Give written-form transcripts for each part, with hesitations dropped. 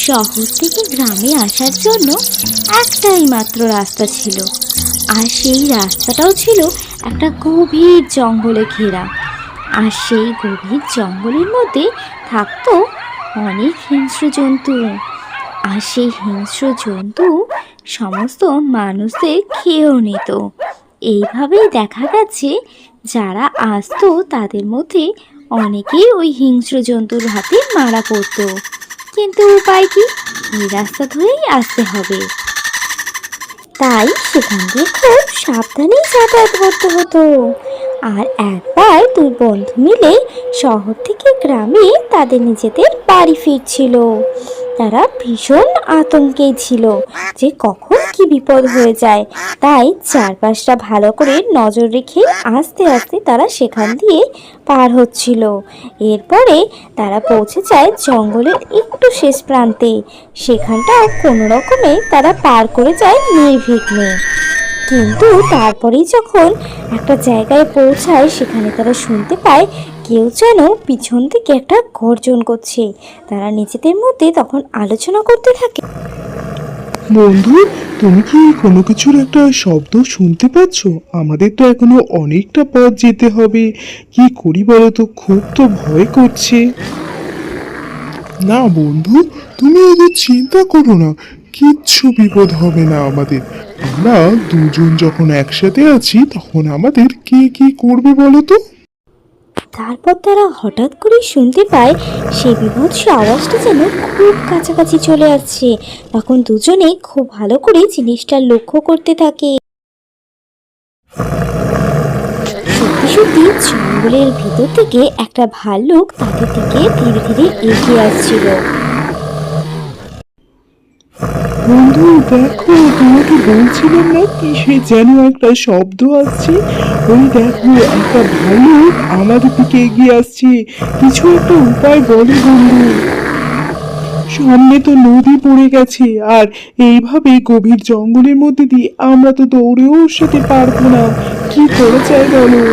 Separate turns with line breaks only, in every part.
শহর থেকে গ্রামে আসার জন্য একটাই মাত্র রাস্তা ছিল, আর সেই রাস্তাটাও ছিল একটা গভীর জঙ্গলে ঘেরা। আর সেই গভীর জঙ্গলের মধ্যে থাকতো অনেক হিংস্র জন্তু। আর সেই হিংস্র জন্তু সমস্ত মানুষদের খেয়েও নিত। এইভাবেই দেখা গেছে যারা আসতো তাদের মধ্যে অনেকেই ওই হিংস্র জন্তুর হাতে মারা পড়তো। কিন্তু উপায় কি? এই রাস্তা ধরেই আসতে হবে, তাই সেখান দিয়ে খুব সাবধানেই যাতায়াত করতে হতো। আর একবার দুই বন্ধু মিলে শহর থেকে গ্রামে তাদের নিজেদের বাড়ি ফিরছিল। তারা ভীষণ আতঙ্কে ছিল যে কখন কি বিপদ হয়ে যায়, তাই চারপাশটা ভালো করে নজর রেখে আস্তে আস্তে তারা সেখান দিয়ে পার হচ্ছিল। এরপরে তারা পৌঁছে যায় জঙ্গলের একটু শেষ প্রান্তে। সেখানটা কোনো রকমে তারা পার করে যায় নির্বিঘ্নে। কিন্তু তারপরেই যখন একটা জায়গায় পৌঁছায় সেখানে তারা শুনতে পায় কেউ যেন পিছন থেকে একটা গর্জন করছে। তারা নিজেদের মধ্যে তখন আলোচনা করতে থাকে।
বন্ধু, তুমি কি কোনো কিছুর একটা শব্দ শুনতে পাচ্ছ? আমাদের তো এখনো অনেকটা পথ যেতে হবে। কি করি বলো তো, খুব তো ভয় করছে। না বন্ধু, তুমি এত চিন্তা করো না, কিচ্ছু বিপদ হবে না আমাদের। আমরা দুজন যখন একসাথে আছি তখন আমাদের কে কি করবে বলো তো?
তারপর তারা হঠাৎ করে শুনতে পায় সেই বীভৎস আওয়াজটা যেন খুব কাছাকাছি চলে আসছে। তখন দুজনেই খুব ভালো করে জিনিসটা লক্ষ্য করতে থাকে। সত্যি সত্যি জঙ্গলের ভিতর থেকে একটা ভাল্লুক তাদের দিকে ধীরে ধীরে এগিয়ে আসছিল।
বন্ধু দেখো, তোমাকে বলছিলাম না কিসে যেন একটা শব্দ আসছে? ওই দেখো, একটা ভালুক আমাদের দিকে এগিয়ে আসছে। কিছু একটা উপায় বলো বন্ধু। সামনে তো নদী পড়ে গেছে, আর এইভাবে গভীর জঙ্গলের মধ্যে দিয়ে আমরা তো দৌড়েও ওর সাথে পারবো না। কি করা যায় বলো?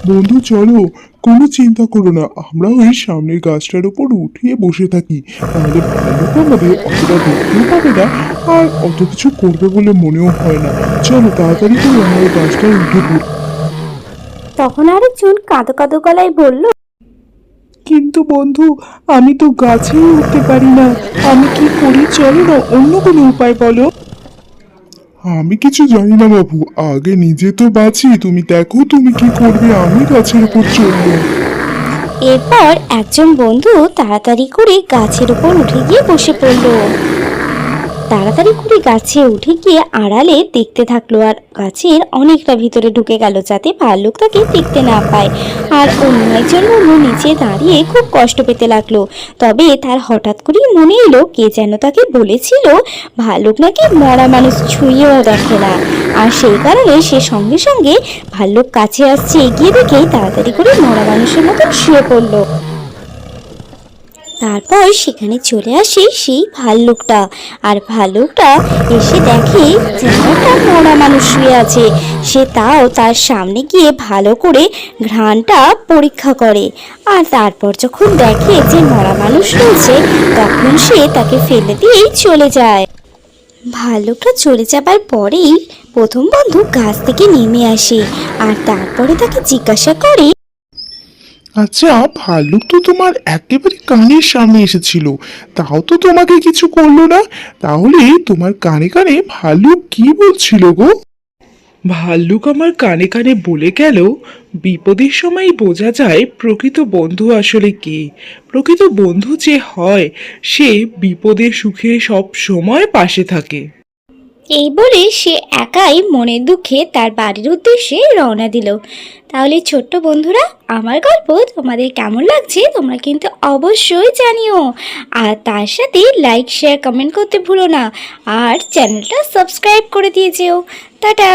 বন্ধু চলো, কোনো চিন্তা করো না, আমরা ওই সামনের গাছটার উপর উঠিয়ে বসে থাকি। তাহলে ভাল্লুক আমাদের অতটা দেখতেও পাবে না, আর অত কিছু করবে বলে মনেও হয় না। চলো তাড়াতাড়ি করে আমরা ওই গাছটায় উঠে পড়ি।
তখন আরেকজন কাঁদো কাঁদো গলায় বলল,
কিন্তু বন্ধু, আমি তো গাছেই উঠতে পারি না। আমি কি করি? চলো না, অন্য কোনো উপায় বলো। আমি কিছু জানি না বাবু, আগে নিজে তো বাঁচি। তুমি দেখো তুমি কি করবে, আমি গাছের উপর চড়বো।
এরপর একজন বন্ধু তাড়াতাড়ি করে গাছের উপর উঠে গিয়ে বসে পড়ল। তাড়াতাড়ি করে গাছে উঠে গিয়ে আড়ালে দেখতে থাকলো, আর গাছের অনেকটা ভিতরে ঢুকে গেল যাতে ভাল্লুক তাকে দেখতে না পায়। আর অন্য একজন বন্ধু নিচে দাঁড়িয়ে খুব কষ্ট পেতে লাগলো। তবে তার হঠাৎ করেই মনে এলো কে যেন তাকে বলেছিল ভাল্লুক নাকি মরা মানুষ ছুঁয়েও দেখে না। আর সেই কারণে সে সঙ্গে সঙ্গে ভাল্লুক কাছে আসছে এগিয়ে দেখেই তাড়াতাড়ি করে মরা মানুষের মতন শুয়ে পড়লো। তারপর সেখানে চলে আসে সেই ভাল্লুকটা। আর ভাল্লুকটা এসে দেখে যেন একটা মরা মানুষ শুয়ে আছে। সে তাও তার সামনে গিয়ে ভালো করে ঘ্রাণটা পরীক্ষা করে। আর তারপর যখন দেখে যে মরা মানুষ রয়েছে তখন সে তাকে ফেলে দিয়েই চলে যায়। ভাল্লুকটা চলে যাবার পরেই প্রথম বন্ধু গাছ থেকে নেমে আসে, আর তারপরে তাকে জিজ্ঞাসা করে,
আচ্ছা, ভাল্লুক তো তোমার একেবারে কানের সামনে এসেছিল, তাও তো তোমাকে কিছু করলো না। তাহলে তোমার কানে কানে ভাল্লুক কি বলছিল গো? ভাল্লুক আমার কানে কানে বলে গেল, বিপদের সময় বোঝা যায় প্রকৃত বন্ধু আসলে কে। প্রকৃত বন্ধু যে হয় সে বিপদে সুখে সব সময় পাশে থাকে।
এই বলে সে একাই মনের দুঃখে তার বাড়ির উদ্দেশ্যে রওনা দিল। তাহলে ছোট্ট বন্ধুরা, আমার গল্প তোমাদের কেমন লাগছে তোমরা কিন্তু অবশ্যই জানিও। আর তার সাথে লাইক শেয়ার কমেন্ট করতে ভুলো না। আর চ্যানেলটা সাবস্ক্রাইব করে দিয়ে যেও। টাটা।